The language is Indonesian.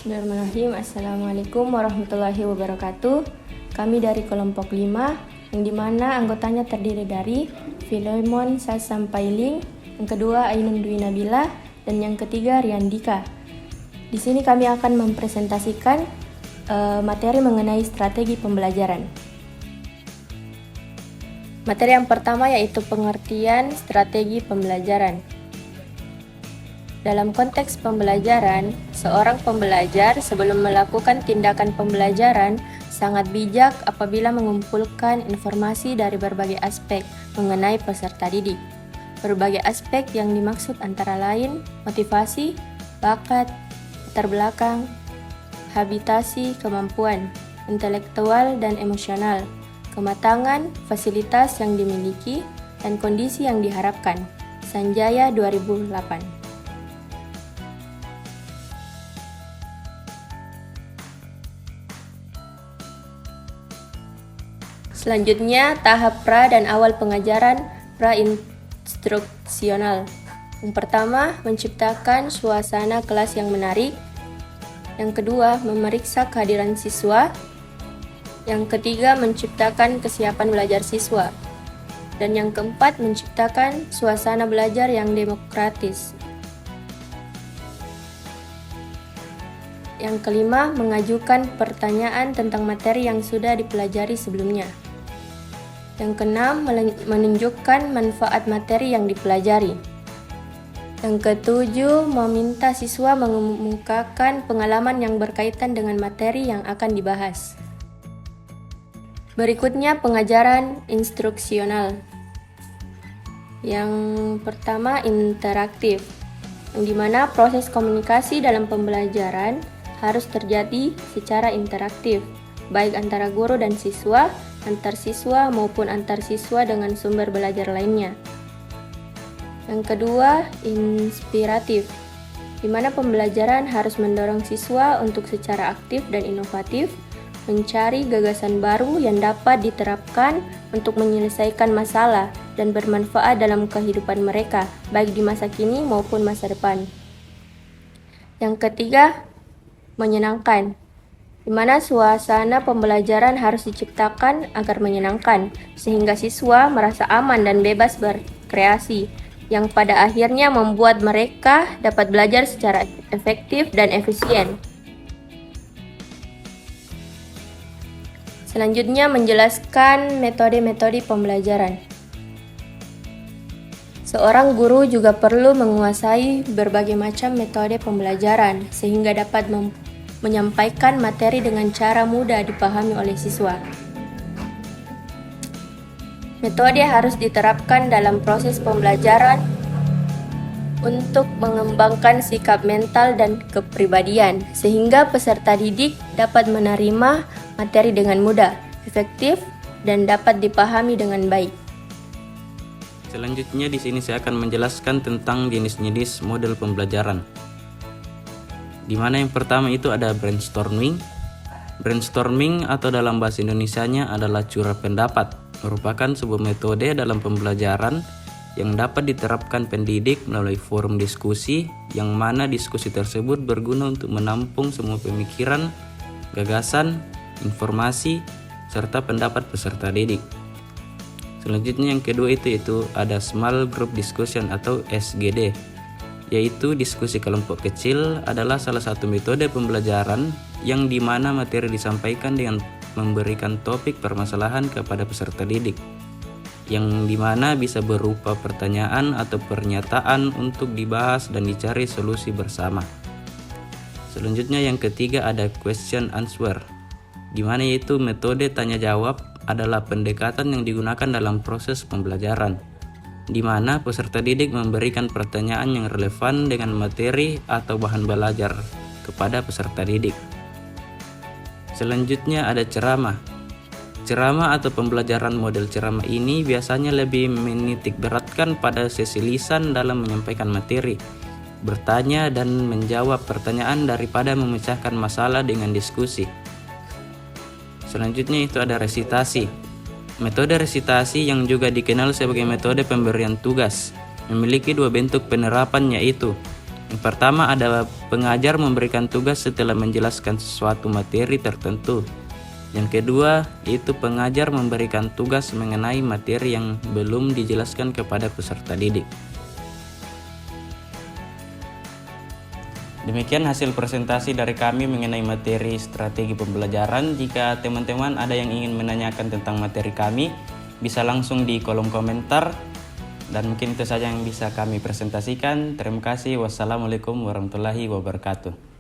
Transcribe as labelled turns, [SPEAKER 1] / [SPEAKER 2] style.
[SPEAKER 1] Bismillahirrahmanirrahim. Assalamualaikum warahmatullahi wabarakatuh. Kami dari kelompok 5, yang dimana anggotanya terdiri dari Filemon Sasampailing, yang kedua Ainun Dwi Nabila, dan yang ketiga Riandika. Di sini kami akan mempresentasikan materi mengenai strategi pembelajaran. Materi yang pertama yaitu pengertian strategi pembelajaran. Dalam konteks pembelajaran, seorang pembelajar sebelum melakukan tindakan pembelajaran sangat bijak apabila mengumpulkan informasi dari berbagai aspek mengenai peserta didik. Berbagai aspek yang dimaksud antara lain motivasi, bakat, latar belakang, habitasi, kemampuan, intelektual dan emosional, kematangan, fasilitas yang dimiliki, dan kondisi yang diharapkan. Sanjaya 2008. Selanjutnya, tahap pra dan awal pengajaran pra-instruksional. Yang pertama, menciptakan suasana kelas yang menarik. Yang kedua, memeriksa kehadiran siswa. Yang ketiga, menciptakan kesiapan belajar siswa. Dan yang keempat, menciptakan suasana belajar yang demokratis. Yang kelima, mengajukan pertanyaan tentang materi yang sudah dipelajari sebelumnya. Yang keenam, menunjukkan manfaat materi yang dipelajari. Yang ketujuh, meminta siswa mengemukakan pengalaman yang berkaitan dengan materi yang akan dibahas. Berikutnya, pengajaran instruksional. Yang pertama, interaktif, yang dimana proses komunikasi dalam pembelajaran harus terjadi secara interaktif, baik antara guru dan siswa, antar siswa maupun antar siswa dengan sumber belajar lainnya. Yang kedua, inspiratif, di mana pembelajaran harus mendorong siswa untuk secara aktif dan inovatif mencari gagasan baru yang dapat diterapkan untuk menyelesaikan masalah dan bermanfaat dalam kehidupan mereka, baik di masa kini maupun masa depan. Yang ketiga, menyenangkan, di mana suasana pembelajaran harus diciptakan agar menyenangkan, sehingga siswa merasa aman dan bebas berkreasi, yang pada akhirnya membuat mereka dapat belajar secara efektif dan efisien. Selanjutnya, menjelaskan metode-metode pembelajaran. Seorang guru juga perlu menguasai berbagai macam metode pembelajaran, sehingga dapat menyampaikan materi dengan cara mudah dipahami oleh siswa. Metode harus diterapkan dalam proses pembelajaran untuk mengembangkan sikap mental dan kepribadian, sehingga peserta didik dapat menerima materi dengan mudah, efektif, dan dapat dipahami dengan baik.
[SPEAKER 2] Selanjutnya di sini saya akan menjelaskan tentang jenis-jenis model pembelajaran. Di mana yang pertama itu ada brainstorming. Brainstorming atau dalam bahasa Indonesianya adalah curah pendapat, merupakan sebuah metode dalam pembelajaran yang dapat diterapkan pendidik melalui forum diskusi, yang mana diskusi tersebut berguna untuk menampung semua pemikiran, gagasan, informasi, serta pendapat peserta didik. Selanjutnya yang kedua itu ada small group discussion atau SGD, yaitu diskusi kelompok kecil adalah salah satu metode pembelajaran yang dimana materi disampaikan dengan memberikan topik permasalahan kepada peserta didik, yang dimana bisa berupa pertanyaan atau pernyataan untuk dibahas dan dicari solusi bersama. Selanjutnya yang ketiga ada question answer, dimana yaitu metode tanya jawab adalah pendekatan yang digunakan dalam proses pembelajaran, di mana peserta didik memberikan pertanyaan yang relevan dengan materi atau bahan belajar kepada peserta didik. Selanjutnya ada ceramah. Ceramah atau pembelajaran model ceramah ini biasanya lebih menitik beratkan pada sesi lisan dalam menyampaikan materi, bertanya dan menjawab pertanyaan daripada memecahkan masalah dengan diskusi. Selanjutnya itu ada resitasi. Metode resitasi yang juga dikenal sebagai metode pemberian tugas memiliki dua bentuk penerapan, yaitu Yang pertama ada pengajar memberikan tugas setelah menjelaskan sesuatu materi tertentu. Yang kedua, yaitu pengajar memberikan tugas mengenai materi yang belum dijelaskan kepada peserta didik. Demikian hasil presentasi dari kami mengenai materi strategi pembelajaran. Jika teman-teman ada yang ingin menanyakan tentang materi kami, bisa langsung di kolom komentar. Dan mungkin itu saja yang bisa kami presentasikan. Terima kasih. Wassalamualaikum warahmatullahi wabarakatuh.